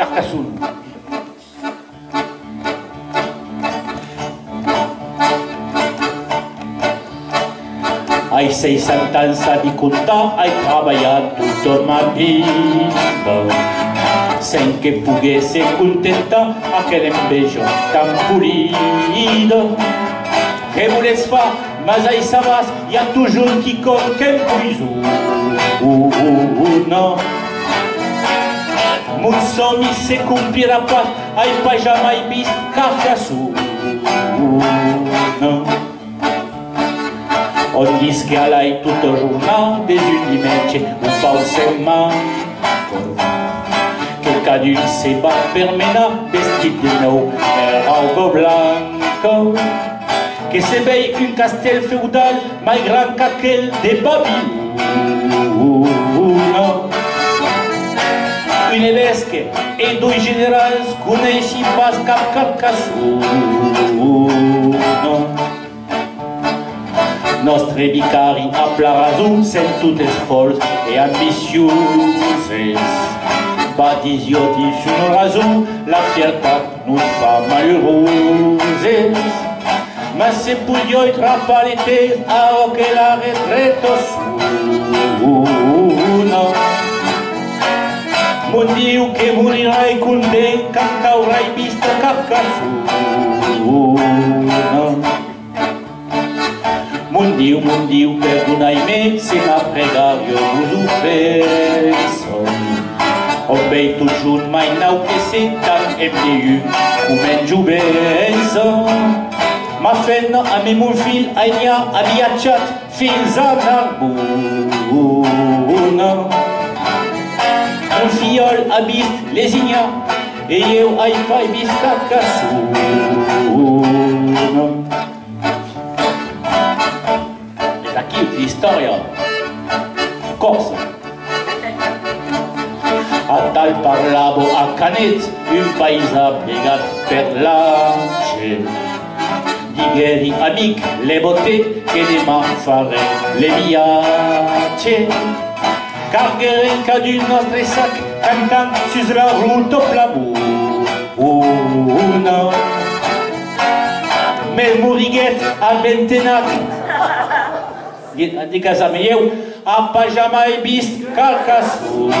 Carcassonne. Ai 60 anys a de comptar, he treballat tota ma vida, sem que pogués ser contenta aquella enveja tan polida. Que voulais faire, mas ai sabas, hi ha toujours quiconque que puisse non. Mon somni se complira pas, ai pas jamais vist Carcassonne. On dit qu'elle aille tout le journal des dimanche ou pas au semaine. Quelqu'un d'une se bat permena, vestit de nou, algo blanco. Que se veille un castel feudal, mai grand qu'aquel de Babylone. Une évêque et deux générals connaissent pas cap Carcassonne. Nostre vicari a Plarazou, c'est toutes folles et ambitieuses. Badisioti sur nos razou, la fierté nous fa malheureuses. Mais c'est pour Dieu pas l'été, alors que la retraite souna. Mon Dieu que mourirai condé quand t'aurai visto Carcassonne. Mon Dieu, perdonai-me, c'est ma prégario vous offenso. Obei toujours mai nau que c'est tant emdiu, comme en jubenso. Ma fenna a me mon fil aigna a viatjat fins a Narbona. Mon fiol a vist lesigna e eu ai pas vist Carcassonne. L'histoire corse. A tal parlavo a Canet, un paisa plegat per l'ance. Digueri amic le botte che demà fare le viatge. Cargueren ca d'un nostre sac cantant sus la route plavuna. Mel moriguet a ventenac de casa meu, a pas jamais vist Carcassonne.